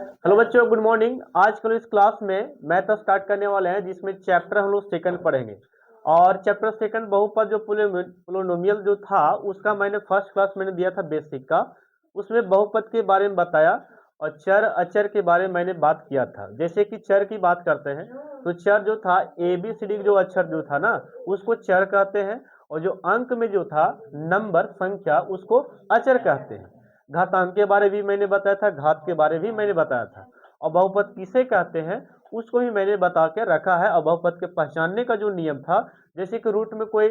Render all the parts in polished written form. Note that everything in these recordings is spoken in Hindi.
हेलो बच्चों, गुड मॉर्निंग। आजकल इस क्लास में मैथ स्टार्ट करने वाले हैं, जिसमें चैप्टर हम लोग सेकंड पढ़ेंगे। और चैप्टर सेकंड बहुपद जो पोलिनोमियल जो था, उसका मैंने फर्स्ट क्लास मैंने दिया था बेसिक का। उसमें बहुपद के बारे में बताया और चर अचर के बारे में मैंने बात किया था। जैसे कि चर की बात करते हैं तो चर जो था ABCD जो अक्षर जो था ना, उसको चर कहते हैं। और जो अंक में जो था नंबर संख्या, उसको अचर कहते हैं। घातांक के बारे भी मैंने बताया था, घात के बारे भी मैंने बताया था। और बहुपद किसे कहते हैं उसको भी मैंने बता के रखा है। और बहुपद के पहचानने का जो नियम था, जैसे कि रूट में कोई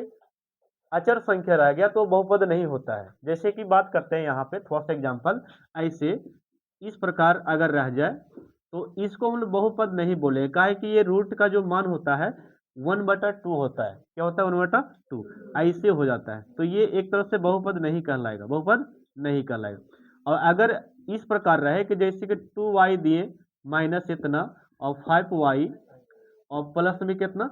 अचर संख्या रह गया तो बहुपद नहीं होता है। जैसे कि बात करते हैं यहाँ पे थोड़ा सा एग्जाम्पल, ऐसे इस प्रकार अगर रह जाए तो इसको हम लोग बहुपद नहीं बोले, काहे कि ये रूट का जो मान होता है 1/2 होता है। क्या होता है? 1/2 ऐसे हो जाता है, तो ये एक तरह से बहुपद नहीं कहलाएगा, बहुपद नहीं कहलाएगा। और अगर इस प्रकार रहे कि जैसे कि 2y दिए माइनस इतना और 5y और प्लस में कितना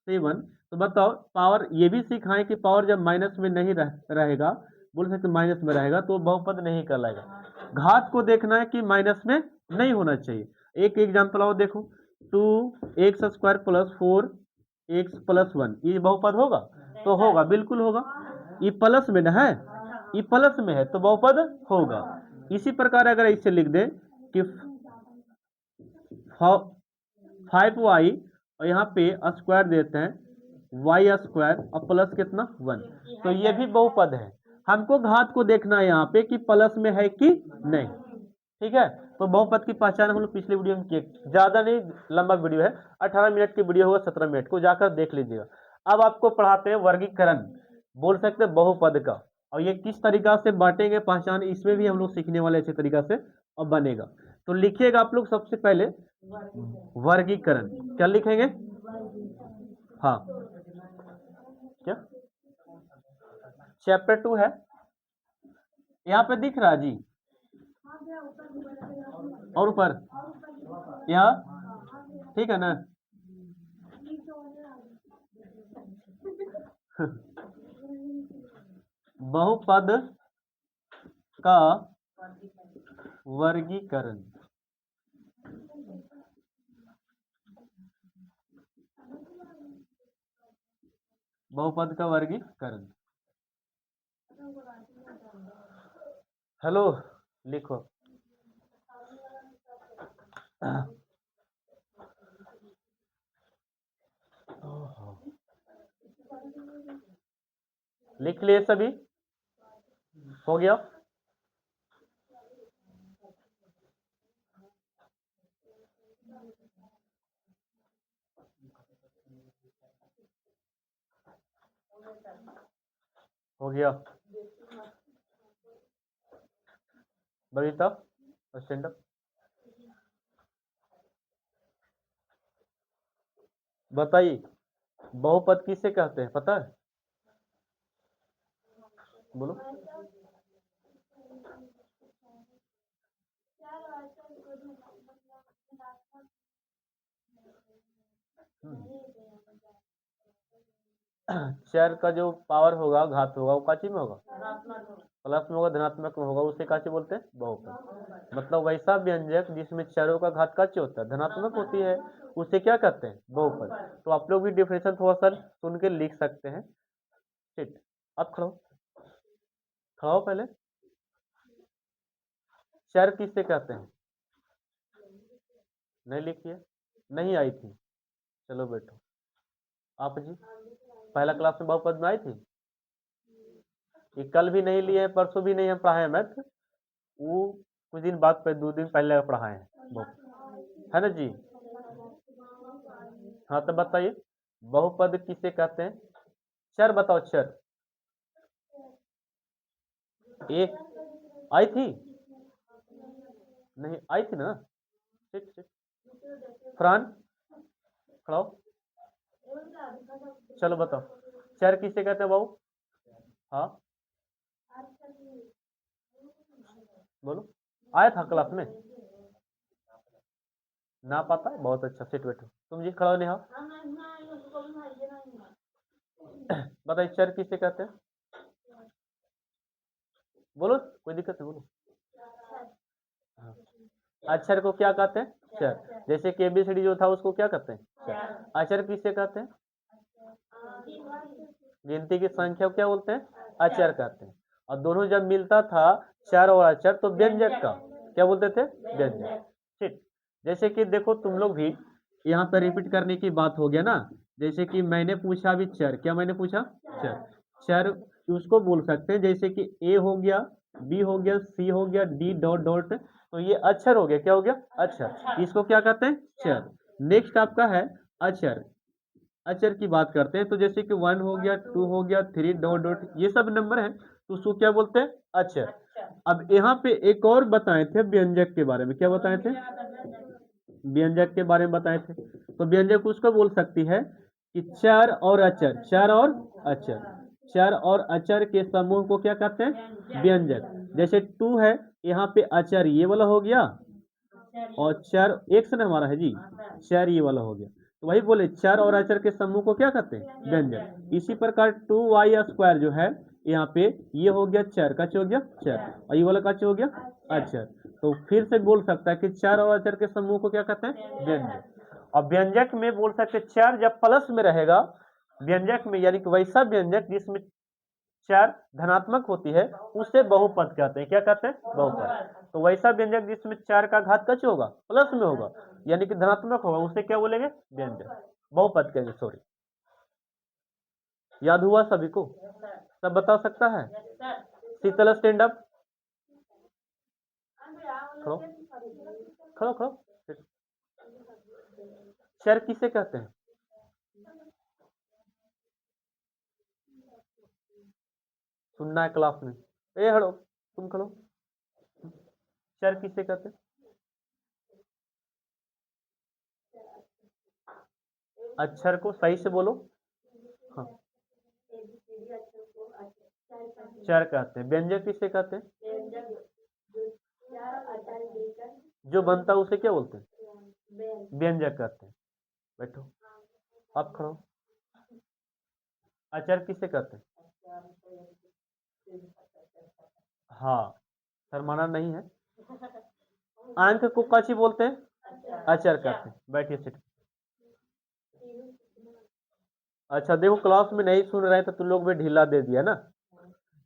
7, तो बताओ पावर ये भी सिखाएं कि पावर जब माइनस में नहीं रहेगा, बोल सकते माइनस में रहेगा तो बहुपद नहीं कहलाएगा। घात को देखना है कि माइनस में नहीं होना चाहिए। एक एग्जांपल और देखो, 2x² प्लस 4x+1, ये बहुपद होगा? तो होगा, बिल्कुल होगा। ये प्लस में ना है, ये प्लस में है तो बहुपद होगा। इसी प्रकार अगर इसे लिख दें कि 5y और यहाँ पे स्क्वायर देते हैं y² और प्लस कितना 1, तो ये भी बहुपद है। हमको घात को देखना है यहाँ पे कि प्लस में है कि नहीं। ठीक है, तो बहुपद की पहचान हम लोग पिछले वीडियो में किए। ज्यादा नहीं, लंबा वीडियो है, 18 मिनट की वीडियो होगा, 17 मिनट को जाकर देख लीजिएगा। अब आपको पढ़ाते हैं वर्गीकरण, बोल सकते हैं बहुपद का। और ये किस तरीका से बांटेंगे पहचान, इसमें भी हम लोग सीखने वाले अच्छे तरीका से और बनेगा। तो लिखिएगा आप लोग सबसे पहले वर्गीकरण। क्या लिखेंगे? हाँ, क्या चैप्टर 2 है, यहाँ पे दिख रहा है जी। और ऊपर यहाँ ठीक है ना? बहुपद का वर्गीकरण। बहुपद का वर्गीकरण। हेलो, लिखो। लिख लिए सभी? हो गया? हो गया? Babita stand up. बताइए, बहुपद किसे कहते हैं, पता है? बोलो। चर का जो पावर होगा, घात होगा, वो काची में होगा? प्लस में होगा, धनात्मक में होगा, उसे काची बोलते हैं? बहुपद। मतलब वैसा व्यंजक जिसमें चरों का घात काची होता है, धनात्मक होती है, उसे क्या कहते हैं? बहुपद। तो आप लोग भी डिफरेंशियल थोड़ा सा सुन के लिख सकते हैं। ठीक, अब खड़ो, खड़ो पहले। चर किसे कहते हैं? नहीं लिखिए, नहीं आई थी। चलो बैठो। आप जी पहला क्लास में बहुपद में आई थी? ये कल भी नहीं लिए हैं, परसों भी नहीं हम पढ़ाए मैथ, वो कुछ दिन बाद पे 2 दिन पहले पढ़ाए हैं बहुपद, है ना जी? हाँ, तो बताइए बहुपद किसे कहते हैं? चर बताओ, चर। एक आई थी? नहीं आई थी ना? ठीक ठीक। फरहान खड़ाओ, चलो बताओ चर किसे कहते हैं बाबू? हाँ बोलो, आया था क्लास में? ना पता है? बहुत अच्छा, सिट बैठो। तुम जी खड़ा नहीं हो? बताइए चर किसे कहते हैं? बोलो, कोई दिक्कत है, बोलो। हाँ, अक्षर को क्या कहते हैं? चर। जैसे कि ABCD जो था उसको क्या कहते हैं? चर। अक्षर किसे कहते हैं? गिनती की संख्या को क्या बोलते हैं? अक्षर कहते हैं। और दोनों जब मिलता था चर और अक्षर तो व्यंजक का क्या बोलते थे? व्यंजक। ठीक। जैसे कि देखो तुम लोग भी यहाँ पर रिपीट करने की बात हो गया ना। जैसे कि मैंने पूछा अभी चर, क्या मैंने पूछा? चर। चर उसको बोल सकते हैं जैसे कि A हो गया, B हो गया, C हो गया, D डॉट डॉट, तो ये अक्षर हो गया। क्या हो गया? अक्षर। इसको क्या कहते हैं? चर। नेक्स्ट आपका है अक्षर। अक्षर की बात करते हैं तो जैसे कि 1 हो गया, 2 हो गया, 3 डॉट डॉट, ये सब नंबर है तो उसको क्या बोलते हैं? अक्षर। अब यहाँ पे एक और बताए थे व्यंजक के बारे में। क्या बताए थे? व्यंजक के बारे में बताए थे। तो व्यंजक उसको बोल सकती है कि चर और अक्षर, चर और अक्षर, चर और अक्षर के समूह को क्या कहते हैं? व्यंजक। जैसे 2 है, यहाँ पे अक्षर ये वाला हो गया और चर एक से हमारा है जी, चर ये वाला हो गया। तो वही बोले चर और अक्षर के समूह को क्या कहते हैं? व्यंजक। इसी प्रकार 2y² जो है यहाँ पे ये हो गया चर का, हो गया चर, और ये वाला का हो गया अक्षर। तो फिर से बोल सकता है कि चर और अक्षर के समूह को क्या कहते हैं? व्यंजक। और व्यंजक में बोल सकते हैं चर जब प्लस में रहेगा व्यंजक में, यानी कि वैसा व्यंजक जिसमें चर धनात्मक होती है उसे बहुपद कहते हैं। क्या कहते हैं? बहुपद। तो वैसा व्यंजक जिसमें 4 का घात कच होगा, प्लस में होगा, यानी कि धनात्मक होगा, उसे क्या बोलेंगे? व्यंजक। बहुपद कहेंगे, सॉरी। याद हुआ सभी को? सब बता सकता है? शीतल स्टैंड अप, खड़ो खड़ो खड़ो। चर किसे कहते हैं? सुनना है क्लास में। ए हड़ो, तुम खड़ो। चर किसे कहते हैं? अक्षर को सही से बोलो। हाँ, चर कहते हैं। व्यंजक किसे कहते हैं? जो बनता है उसे क्या बोलते हैं? व्यंजक कहते हैं। बैठो, आप खड़ो। अक्षर किसे कहते हैं? हाँ, शर्माना नहीं है। अंक को काची बोलते हैं? अक्षर कहते हैं। बैठिए सीट। अच्छा देखो, क्लास में नहीं सुन रहे तो तुम लोग भी ढीला दे दिया ना।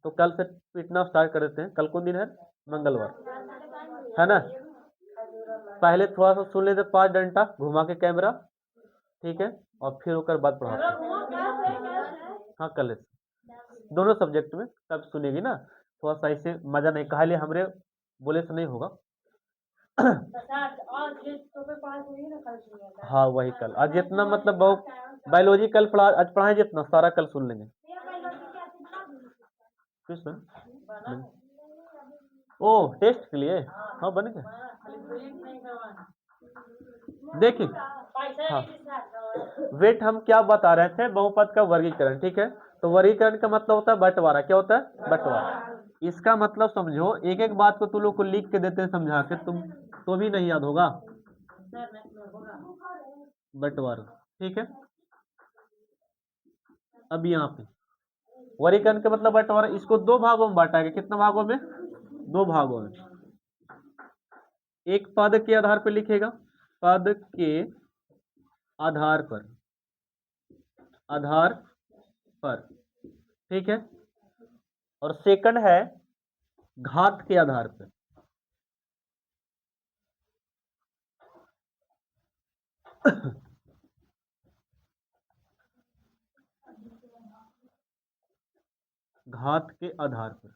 तो कल से पीटना स्टार्ट कर देते हैं। कल कौन दिन है? मंगलवार, है ना। पहले थोड़ा सा सुन लेते 5 डंडा घुमा के कैमरा, ठीक है, और फिर होकर बात पढ़ाते। हाँ कल दोनों सब्जेक्ट में तब सुनेगी ना। थोड़ा सा ऐसे मजा नहीं, कहा हमरे बोले से नहीं होगा। हाँ वही कल, आज जितना मतलब बहुत बायोलॉजी कल पढ़ा, आज पढ़ाए जितना सारा कल सुन लेंगे। किस में? ओ टेस्ट के लिए? हाँ बन गया। देखिए, हाँ, वेट हम क्या बता रहे थे? बहुपद का वर्गीकरण, ठीक है। तो वर्गीकरण का मतलब होता है बंटवारा। क्या होता है? बंटवारा। इसका मतलब समझो, एक एक बात को तुम लोग को लिख के देते हैं समझा के, तुम तो भी नहीं याद होगा। बंटवारा, ठीक है। अब यहाँ पे वर्गीकरण का मतलब बंटवारा, इसको 2 भागों में बांटा गया। कितना भागों में? 2 भागों में। एक पद के आधार पर लिखेगा, पद के आधार पर, आधार पर, ठीक है। और सेकंड है घात के आधार पर। घात के आधार पर,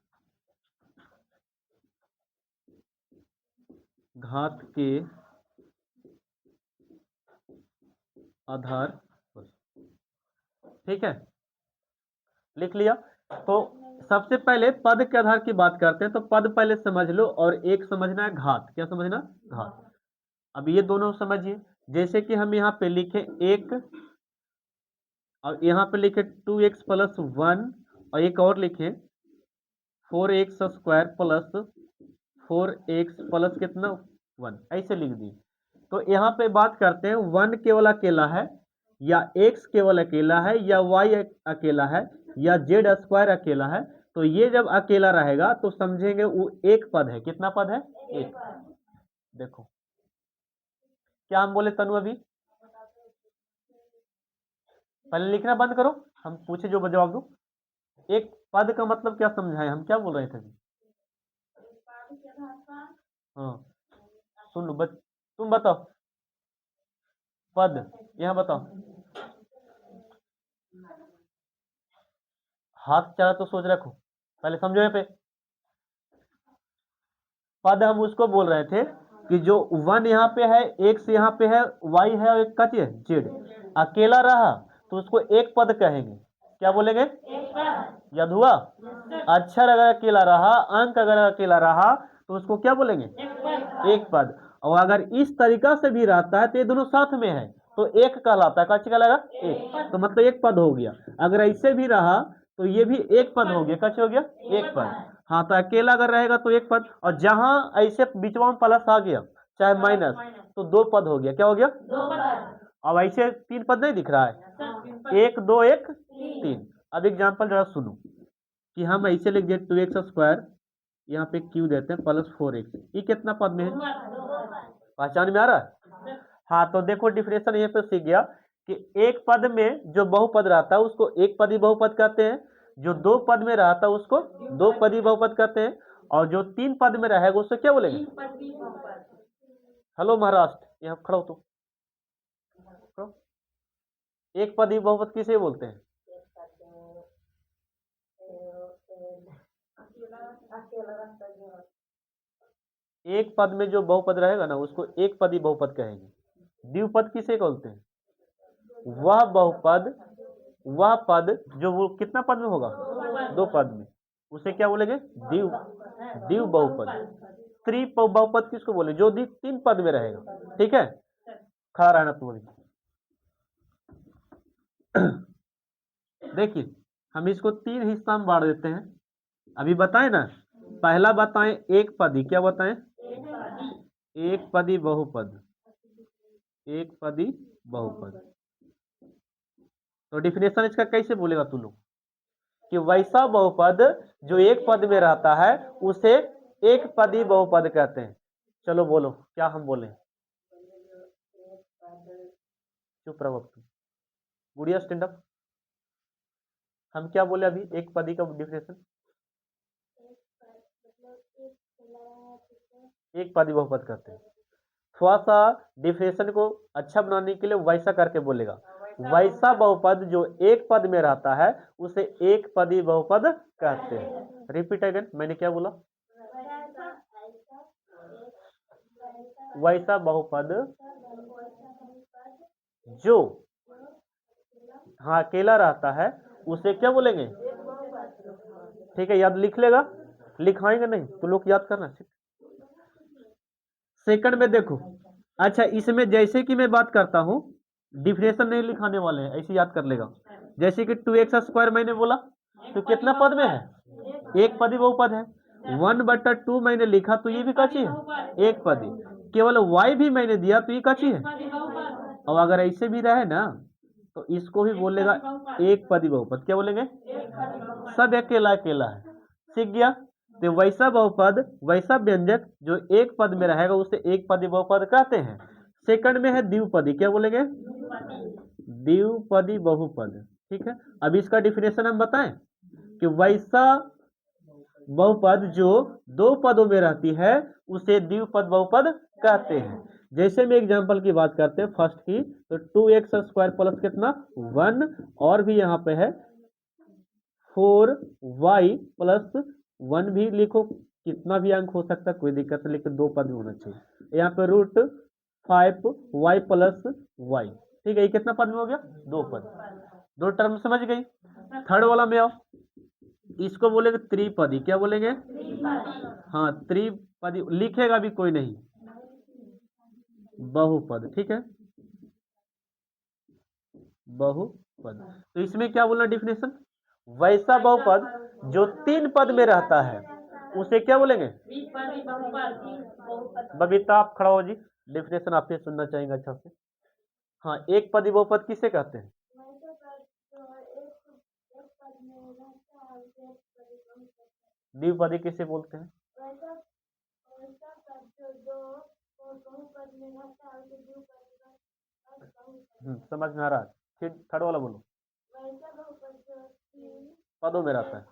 घात के आधार पर, ठीक है। लिख लिया। तो सबसे पहले पद के आधार की बात करते हैं, तो पद पहले समझ लो, और एक समझना है घात। क्या समझना? घात। अब ये दोनों समझिए। जैसे कि हम यहाँ पे लिखे 1 और यहाँ पे लिखे 2x + 1, और एक और लिखे 4x² + 4x + कितना 1, ऐसे लिख दिए। तो यहाँ पे बात करते हैं 1 केवल अकेला है, या x केवल अकेला है, या y अकेला है, या z² अकेला है। तो ये जब अकेला रहेगा तो समझेंगे वो एक पद है। कितना पद है? एक। देखो क्या हम बोले तनु अभी, पहले लिखना बंद करो, हम पूछे जो जवाब दो। एक पद का मतलब क्या समझाए, हम क्या बोल रहे थे अभी? हाँ सुन लो तुम बताओ पद, यहाँ बताओ। हाथ चला तो सोच रखो, पहले समझो यहाँ पे। पद हम उसको बोल रहे थे कि जो वन यहाँ पे है, एक्स यहाँ पे है, वाई है और एक का है जेड, अकेला रहा तो उसको एक पद कहेंगे। क्या बोलेंगे? याद हुआ? अक्षर अगर अकेला रहा, अंक अगर अकेला रहा तो उसको क्या बोलेंगे? एक पद। और अगर इस तरीका से भी रहता है तो ये दोनों साथ में है तो एक कहलाता है। कच्चे कहलाएगा एक, तो मतलब एक पद हो गया। अगर ऐसे भी रहा तो ये भी एक पद हो गया। कच्चे हो गया एक पद। हाँ तो अकेला अगर रहेगा तो एक पद, और जहां ऐसे बीचवा में प्लस आ गया चाहे माइनस तो दो पद हो गया। क्या हो गया? अब ऐसे तीन पद नहीं दिख रहा है, एक दो एक तीन। अब एग्जाम्पल जरा सुनो कि हम ऐसे लिख दिए 2x², यहाँ पे क्यू देते हैं प्लस 4x, ये कितना पद में है? पहचान में आ रहा है? हाँ तो देखो डिफरेंशियल यहाँ पे सीख गया कि एक पद में जो बहुपद रहता है उसको एक पदी बहुपद कहते हैं, जो दो पद में रहता है उसको दो पदी बहुपद कहते हैं, और जो तीन पद में रहेगा उसको क्या बोलेंगे? हेलो महाराष्ट्र, यहाँ खड़ो तो खड़ो। एक पदी बहुपद किसे बोलते हैं? एक पद में जो बहुपद रहेगा ना उसको एक पदी बहुपद कहेंगे। द्विपद किसे बोलते हैं? वह बहुपद, वह पद जो वो कितना पद में होगा? दो पद में, उसे क्या बोलेंगे? द्विव द्विव बहुपद। त्रि बहुपद किसको बोले? जो तीन पद में रहेगा। ठीक है, खड़ा रहना तू अभी। देखिए हम इसको तीन हिस्सा में बांट देते हैं। अभी बताएं ना, पहला बताएं एक पदी, क्या बताएं? एक पदी बहुपद, एक पदी बहुपद। तो डिफिनेशन इसका कैसे बोलेगा तू लोग? कि वैसा बहुपद जो एक पद में रहता है उसे एक पदी बहुपद कहते हैं। चलो बोलो क्या हम बोले? चुप रहो अब तुम। गुड़िया स्टैंड अप। हम क्या बोले अभी एक पदी का डिफिनेशन? एक पदी बहुपद कहते हैं। थोड़ा सा डिफिनेशन को अच्छा बनाने के लिए वैसा करके बोलेगा। वैसा बहुपद जो एक पद में रहता है उसे एक पदी बहुपद कहते हैं। रिपीट अगेन, मैंने क्या बोला? वैसा बहुपद जो हाँ अकेला रहता है उसे क्या बोलेंगे? ठीक है, याद लिख लेगा, लिखाएंगे नहीं तो लोग याद करना। सेकंड में देखो, अच्छा इसमें जैसे कि मैं बात करता हूं डिफरेंशियल नहीं लिखाने वाले हैं, ऐसे याद कर लेगा। जैसे कि 2x² मैंने बोला तो कितना पद में है? एक पदी बहुपद है। 1/2 मैंने लिखा तो ये भी काची है? एक पदी। केवल y भी मैंने दिया तो ये काची है? और अगर ऐसे भी रहे ना तो इसको भी बोलेगा एक पदी बहुपद। क्या बोलेंगे? सब अकेला अकेला है। सीख गया? तो वैसा बहुपद, वैसा व्यंजक जो एक पद में रहेगा उसे एक पदी बहुपद कहते हैं। सेकंड में है द्विपदी, क्या बोलेंगे? द्विपदी बहुपद। ठीक है, अब इसका डिफिनेशन हम बताएं कि वैसा बहुपद जो दो पदों में रहती है उसे द्विपद बहुपद कहते हैं। जैसे में एग्जांपल की बात करते हैं फर्स्ट की, तो 2x² प्लस कितना 1, और भी यहाँ पे है 4y प्लस 1 भी लिखो, कितना भी अंक हो सकता है कोई दिक्कत नहीं, लेकिन दो पद में होना चाहिए। यहाँ पे √5y प्लस y। ठीक है, ये कितना पद में हो गया? दो पद। दो टर्म समझ गई। थर्ड वाला में आओ, इसको बोलेंगे त्रिपदी। क्या बोलेंगे? हाँ त्रिपदी, लिखेगा भी कोई नहीं, बहुपद। ठीक है, बहुपद। तो इसमें क्या बोलना डिफिनेशन? वैसा बहुपद जो तीन पद में रहता है उसे क्या बोलेंगे? बबीता आप खड़ा हो जी, डिफिनेशन आपसे सुनना चाहेंगे अच्छा से। हाँ एक पदी बहुपद किसे कहते हैं? द्विपदी किसे बोलते हैं? समझ में आ रहा है? फिर थर्ड वाला बोलो। पदों में रहता है।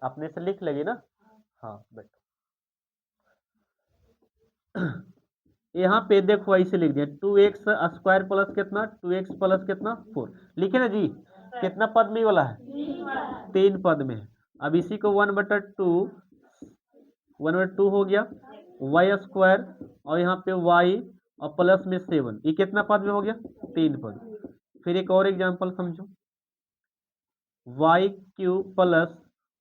अपने से लिख लेगी ना? हाँ बैठो। यहाँ पे देखो ऐसे लिख दिया 2x स्क्वायर प्लस कितना 2x प्लस कितना 4 लिखे ना जी। कितना पद में वाला है? 3 पद में है। अब इसी को 1/2 हो गया वाई स्क्वायर और यहाँ पे y और प्लस में 7 ये कितना पद में हो गया? 3 पद। फिर एक और एग्जांपल समझो y³ प्लस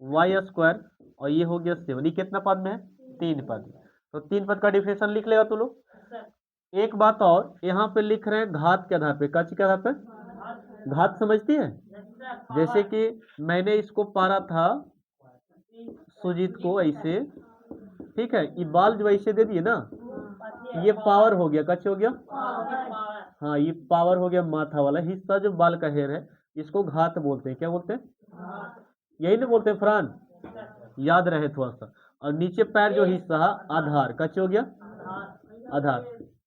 वाई स्क्वायर और ये हो गया 7 ये कितना पद में है? 3 पद में। तो 3 पद का डिफिनेशन लिख लेगा तू लोग। एक बात और यहाँ पे लिख रहे हैं घात के आधार पे। काची के आधार पे? घात समझती है? जैसे कि मैंने इसको पारा था सुजीत को ऐसे, ठीक है, ये बाल जो ऐसे दे दिए ना, ये पावर हो गया। कच हो गया? हाँ ये पावर हो गया। माथा वाला हिस्सा जो बाल का हेयर है इसको घात बोलते हैं। क्या बोलते हैं? यही ना बोलते हैं फरहान? याद रहे थोड़ा सा। और नीचे पैर जो हिस्सा है आधार। कच हो गया? आधार।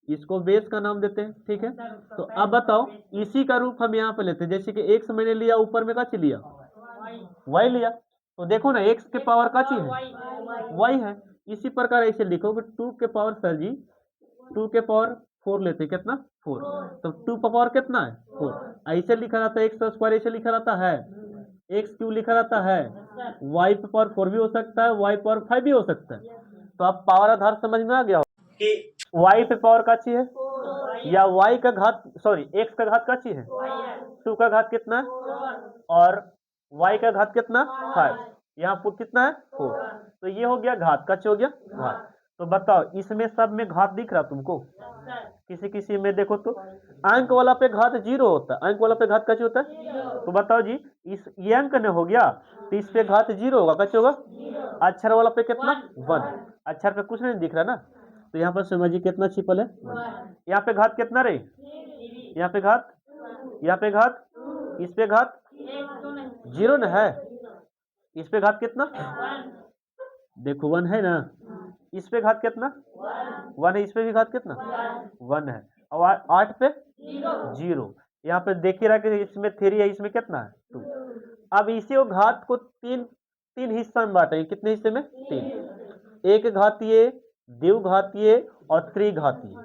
इसको बेस का नाम देते हैं। ठीक है, तो अब बताओ इसी का रूप हम यहाँ पे लेते हैं। जैसे कि एक्स मैंने लिया, ऊपर में कच लिया? वाई लिया। तो देखो ना एक्स के पावर कची है? वाई है। इसी प्रकार ऐसे लिखो कि 2 के पावर सर जी 2 के पावर 4 लेते हैं। कितना? 4। तो 2 का पावर कितना है? 4। ऐसे लिखा जाता है एक्स स्क्वायर, ऐसे लिखा जाता है x³ लिखा जाता है। y पे पावर 4 भी हो सकता है, y पावर 5 भी हो सकता है। तो आप पावर आधार समझ में आ गया हो कि y पे पावर का चाहिए या y का घात सॉरी x का घात का चाहिए 2 का घात कितना है और y का घात कितना 5। यहाँ पर कितना है 4। तो ये हो गया घात। कच हो गया घात। तो बताओ इसमें सब में घात दिख रहा तुमको? किसी किसी में देखो तो अंक वाला पे घात 0 होता है, अंक वाला पे घात कैसे होता है? तो बताओ जी इस ये अंक ने हो गया तो इस पे घात 0 होगा। कैसे होगा? अक्षर वाला पे कितना 1। अक्षर पे कुछ नहीं दिख रहा ना, तो यहाँ पर समझिए कितना छिपल है 1। यहाँ पे घात कितना रही? यहाँ पे घात, यहाँ पे घात, इस पे घात 0 न है। इस पे घात कितना? देखो 1 है ना। इस पे घात कितना? 1 है। इस पे भी घात कितना? 1 है। और 8 पे 0। यहाँ पे देख ही रहा कि इसमें 3 है, इसमें कितना है 2। अब इसी को घात को तीन हिस्सा में बांटेंगे। कितने हिस्से में? 3। एक घातीय, द्विघातीय और त्रिघातीय।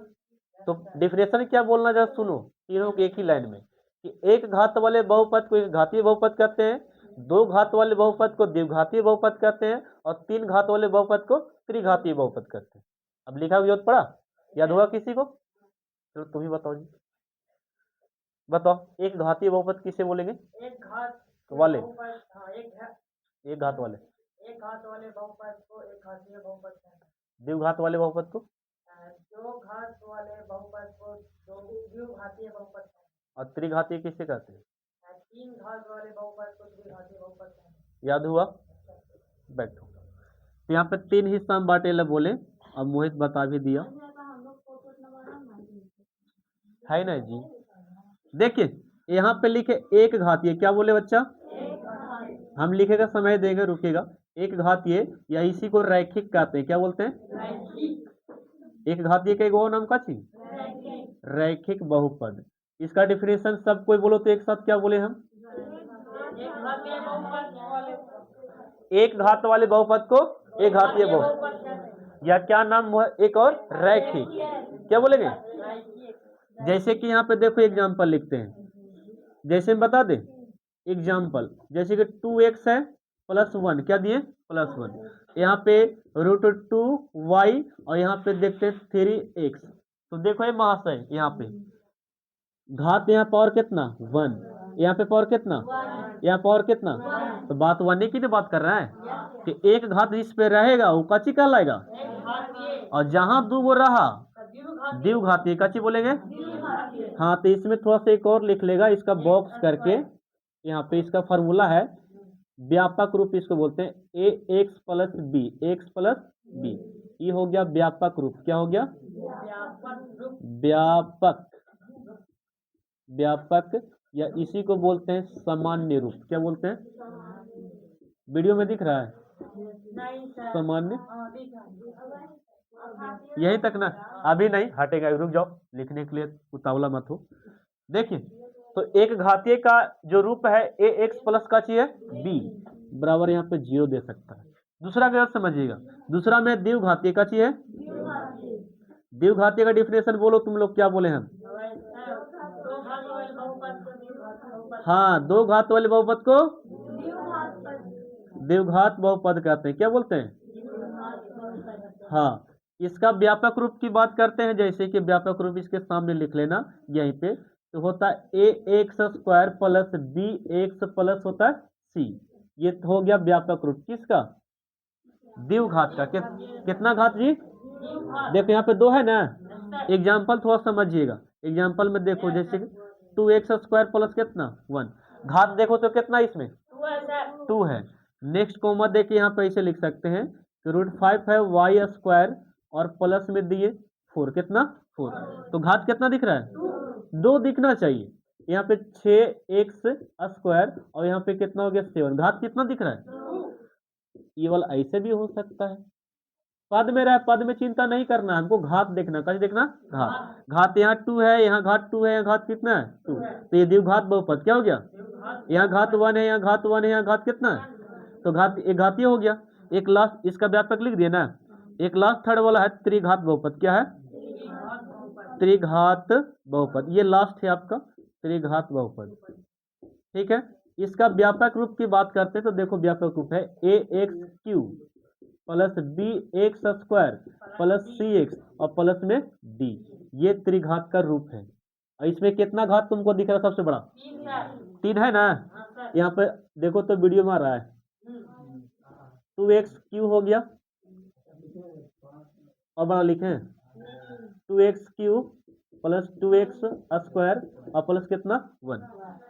तो डिफिनेशन क्या बोलना जरा सुनो तीनों के एक ही लाइन में कि एक घात वाले बहुपद को एक घातीय बहुपद कहते हैं, 2 घात वाले बहुपद को द्विघातीय बहुपद कहते हैं और 3 घात वाले बहुपद को त्रिघातीय बहुपद कहते हैं। अब लिखा हुआ पड़ा? याद होगा किसी को? चलो तुम ही बताओ जी। बताओ एक घातीय बहुपद किसे बोलेंगे? एक घात वाले, एक घात वाले बहुपद को एक घातीय बहुपद कहते हैं। द्विघात वाले बहुपद को 2 घात वाले बहुपद को द्विघातीय बहुपद कहते हैं। और त्रिघातीय किसे कहते हैं? 3 घात वाले बहुपद को त्रिघातीय बहुपद कहते हैं। याद हुआ? बैठो। तो यहाँ पे 3 हिस्सा में बांटे ला बोले और मोहित बता भी दिया है ना जी। देखिए यहाँ पे लिखे एक घातीय। क्या बोले बच्चा? हम लिखेगा समय देंगे, रुकेगा। एक घातीय या इसी को रैखिक कहते हैं। क्या बोलते हैं? एक घातीय का एक और नाम का चीज रैखिक बहुपद। इसका डिफिनेशन सब कोई बोलो तो एक साथ क्या बोले हम? एक घात वाले बहुपद को एक घातीय बहुपद या क्या नाम एक और रैखिक। क्या बोलेंगे? जैसे कि यहाँ पे देखो एग्जाम्पल लिखते हैं, जैसे हम बता दें एग्जाम्पल, जैसे कि 2x है प्लस 1 क्या दिए? प्लस 1। यहाँ पे √2y और यहाँ पे देखते हैं 3x। तो देखो ये महाशय यहाँ पे घात यहाँ पावर कितना 1, यहाँ पे पावर कितना, यहाँ पावर कितना। तो बात 1 की तो बात कर रहा है कि एक घात इस पे रहेगा वो कच्ची कहलाएगा और जहां 2 वो रहा द्विघातीय कच्ची बोलेंगे। हाँ तो इसमें थोड़ा सा एक और लिख लेगा इसका बॉक्स करके। यहाँ पे इसका फॉर्मूला है व्यापक रूप, इसको बोलते हैं a x plus b, x plus b. ये हो गया व्यापक रूप। क्या हो गया? व्यापक, व्यापक या इसी को बोलते हैं सामान्य रूप। क्या बोलते हैं? वीडियो में दिख रहा है सामान्य, यही तक ना, अभी नहीं हटेगा, रुक जाओ, लिखने के लिए उतावला मत हो। देखिए, तो एक घातीय का जो रूप है ए एक्स प्लस का चाहिए बी बराबर यहाँ पे 0 दे सकता है। दूसरा क्या समझिएगा, दूसरा में द्विघातीय का चाहिए, द्विघातीय का डिफिनेशन बोलो तुम लोग, क्या बोले हम? हाँ, दो घात वाले बहुपद को द्विघात बहुपद कहते हैं, क्या बोलते हैं? हाँ, इसका व्यापक रूप की बात करते हैं, जैसे कि व्यापक रूप इसके सामने लिख लेना यहीं पे, तो होता है a x square plus b x plus होता है सी। ये हो गया व्यापक रूप किसका? द्विघात का। कितना घात जी? देखो यहाँ पे दो है ना, एग्जाम्पल थोड़ा समझिएगा। एग्जाम्पल में देखो, जैसे 2x स्क्वायर प्लस कितना 1, घात देखो तो कितना इसमें 2 है। नेक्स्ट कोमा देखिए, यहाँ पे ऐसे लिख सकते हैं कि √5 है y स्क्वायर और प्लस में दिए 4, कितना 4, तो घात कितना दिख रहा है? 2 दिखना चाहिए। यहाँ पे 6x स्क्वायर और यहाँ पे कितना हो गया 7, घात कितना दिख रहा है? ये वाला ऐसे भी हो सकता है, पद में रहा, पद में चिंता नहीं करना, हमको घात देखना, कैसे देखना? घात। घात यहाँ 2 है, यहाँ घात 2 है, यहाँ घात कितना है 2, तो ये द्विघात बहुपद क्या हो गया? यहाँ घात 1 है, यहाँ घात 1 है, यहाँ घात कितना है, तो घात एक घातीय हो गया। एक लास्ट इसका व्यापक लिख दिया ना, एक लास्ट थर्ड वाला है त्रिघात बहुपद, क्या है? त्रिघात बहुपद, ये लास्ट है आपका त्रिघात बहुपद, ठीक है। इसका व्यापक रूप की बात करते हैं तो देखो, व्यापक रूप है a x cube plus b x square plus c x और प्लस में डी, ये त्रिघात का रूप है। और इसमें कितना घात तुमको दिख रहा है सबसे बड़ा? 3 है ना, यहाँ पे देखो तो वीडियो में आ रहा है 2x क्यू हो गया, और बड़ा लिखे 2x Q plus 2x square और प्लस कितना 1,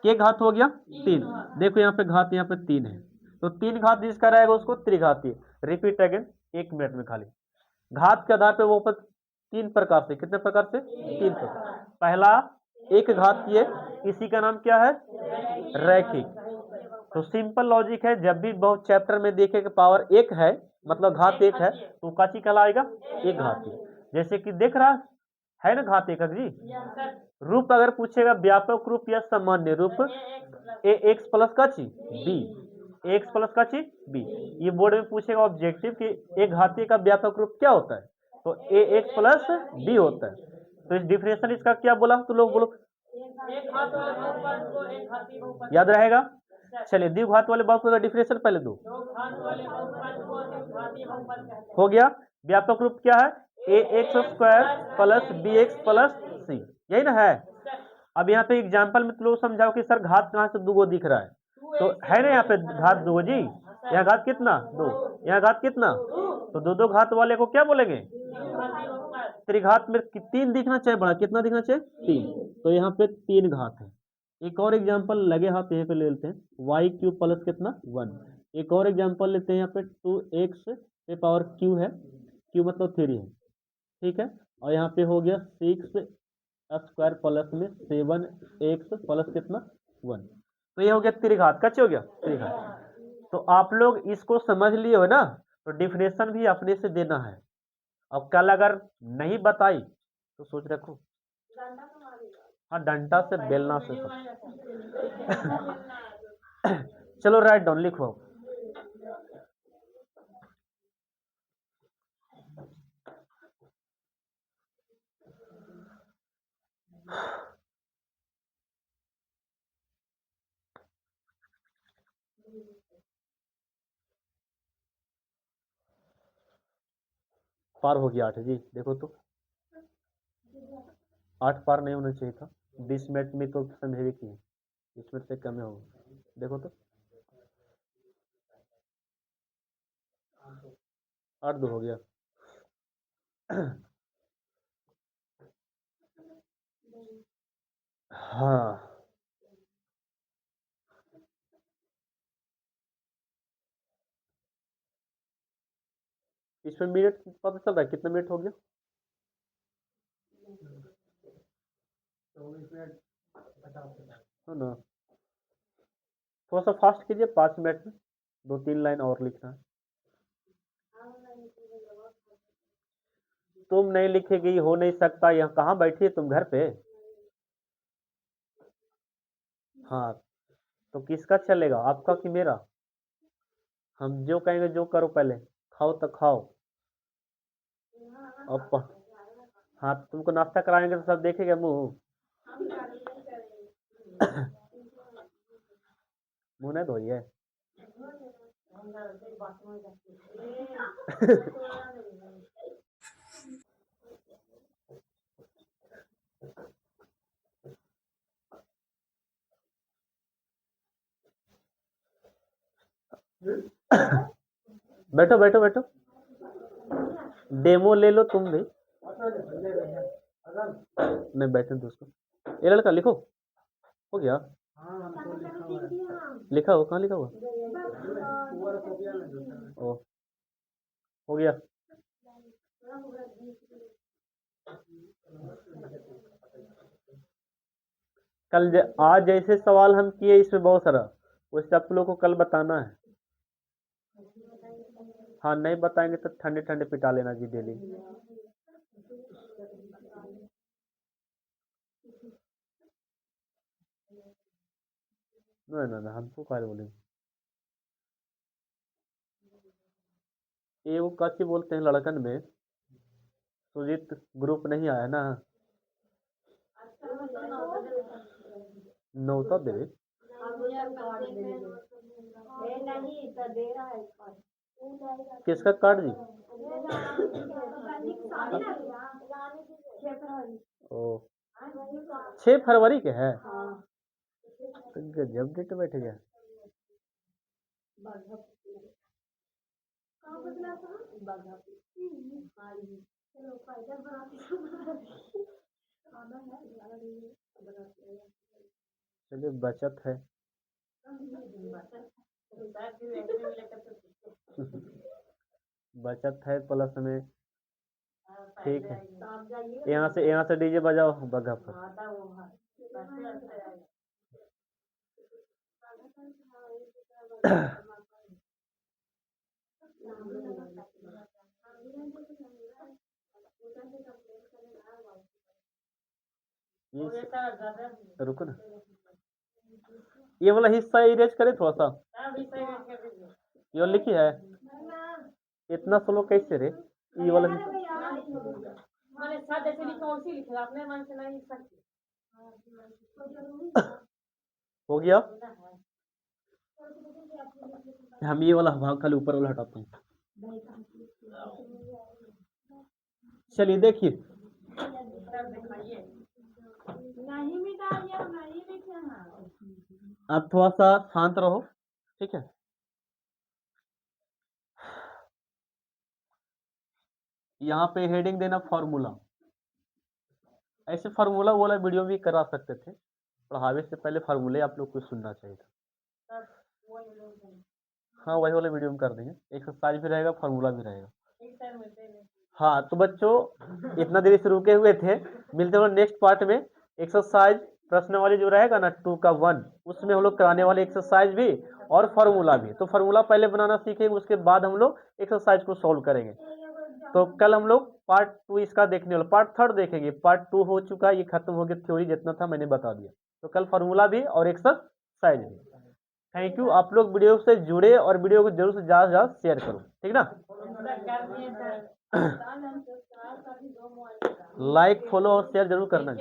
के घात हो गया 3। देखो यहाँ पे घात यहाँ पे 3 है, तो 3 घात जिसका रहेगा उसको त्रिघातीय। रिपीट अगेन, 1 मिनट में खाली। घात के आधार पे वो 3 प्रकार से, कितने प्रकार से? 3 प्रकार। पहला एक घातीय, इसी का नाम क्या है? रैखिक। तो सिंपल लॉजिक है, जब भी बहुत चैप्टर में देखे कि पावर 1 है मतलब घात 1 है, तो काची कहलाएगा? एक घातीय। जैसे कि देख रहा है ना घात 1 जी। रूप अगर पूछेगा व्यापक रूप या सामान्य रूप, ए एक्स प्लस का ची बी, एक्स प्लस का ची बी, ये बोर्ड में पूछेगा ऑब्जेक्टिव कि एक घातीय का व्यापक रूप क्या होता है, तो ए एक्स प्लस बी होता है। तो इस डिफरेंशियल इसका क्या बोला तो लोग बोलो, याद रहेगा? चलिए, द्विघात वाले बहुपद का डिफरेंशियल पहले दो, हो गया। व्यापक रूप क्या है? A x square plus b x plus c, यही ना है। अब यहाँ पे एग्जाम्पल में तुम लोग समझाओ कि सर घात कहाँ से 2 दिख रहा है, तो है ना यहाँ पे घात 2 जी, यहाँ घात कितना 2, यहाँ घात कितना, तो 2 घात वाले को क्या बोलेंगे? त्रिघात में 3 दिखना चाहिए बड़ा, कितना दिखना चाहिए? 3, तो यहाँ पे 3 घात है। एक और एग्जाम्पल लगे हाथ यहाँ पे ले लेते हैं, वाई क्यू प्लस कितना 1। एक और एग्जाम्पल लेते हैं, यहाँ पे 2x पे पावर क्यू है, क्यू मतलब 3 है, ठीक है। और यहाँ पे हो गया 6 स्क्वायर प्लस में 7x प्लस कितना 1, तो ये हो गया त्रिघात। कैसे हो गया? त्रिघात। तो आप लोग इसको समझ लिए हो ना, तो डिफिनेशन भी अपने से देना है। अब कल अगर नहीं बताई तो सोच रखो, हाँ डंडा से बेलना से चलो राइट डाउन लिखो। पार हो गया 8 जी, देखो तो 8 पार नहीं होना चाहिए था, 20 मिनट में तो समझे कि 20 मिनट से कम होगा, देखो तो 8 2 हो गया हाँ, इसमें मिनट पता चल रहा है कितना मिनट हो गया? 24 मिनट है ना, थोड़ा सा फास्ट कीजिए, 5 मिनट में 2-3 लाइन और लिखना है। तुम नहीं लिखेगी हो नहीं सकता, यहाँ कहाँ बैठी है तुम, घर पे? हाँ, तो किसका चलेगा, आपका कि मेरा? हम जो कहेंगे जो करो, पहले खाओ तो खाओ। अब हाँ, तुमको नाश्ता कराएंगे तो सब देखेगा मुंह। मुंह नहीं धोइए। बैठो बैठो बैठो, डेमो ले लो तुम भी। नहीं बैठे दोस्तों, ये लड़का लिखो, हो गया? लिखा हो, कहाँ लिखा हुआ? ओ, हो गया। आज जैसे सवाल हम किए इसमें बहुत सारा, वैसे आप लोगों को कल बताना है। हाँ, नहीं बताएंगे तो ठंडे ठंडे पिटा लेना जी डेली। नहीं नहीं नहीं, हमको क्या बोलेंगे। ये वो कच्ची बोलते हैं लड़कन में, सुजीत ग्रुप नहीं आया ना? नौता देवे किसका कार्ड जी? ओ, 6 फरवरी के है? तो गजब डेट बैठ गया। चलिए, बचत है। बचत है प्लस में, ठीक है। यहाँ से डीजे बजाओ बग्घा पर। रुको ना, ये वाला हिस्सा इरेज करे थोड़ा सा, ये वाला लिखी है। इतना स्लो कैसे रे, ये वाला हो गया। हम ये वाला भाग खाली ऊपर वाला हटाते हैं। चलिए देखिए, आप थोड़ा सा शांत रहो, ठीक है? यहाँ पे हेडिंग देना फार्मूला। ऐसे फार्मूला वाला वीडियो भी करा सकते थे, पढ़ावे से पहले फार्मूले आप लोग को सुनना चाहिए था। हाँ, वही वाला वीडियो में कर देंगे, एक्सरसाइज भी रहेगा, फार्मूला भी रहेगा। हाँ, तो बच्चों इतना देर से रुके हुए थे, मिलते हैं नेक्स्ट पार्ट में। एक्सरसाइज प्रश्न वाली जो रहेगा ना 2 का 1, उसमें हम लोग कराने वाले एक्सरसाइज भी और फार्मूला भी। तो फार्मूला पहले बनाना सीखेंगे, उसके बाद हम लोग एक्सरसाइज को सॉल्व करेंगे। तो कल हम लोग पार्ट 2 इसका देखने वाले, पार्ट 3 देखेंगे। पार्ट 2 हो चुका है, ये खत्म हो गया, थ्योरी जितना था मैंने बता दिया। तो कल फार्मूला भी और एक्सरसाइज भी। थैंक यू, आप लोग वीडियो से जुड़े और वीडियो को जरूर से ज़्यादा से ज़्यादा शेयर करो, ठीक ना? लाइक फॉलो और शेयर जरूर करना।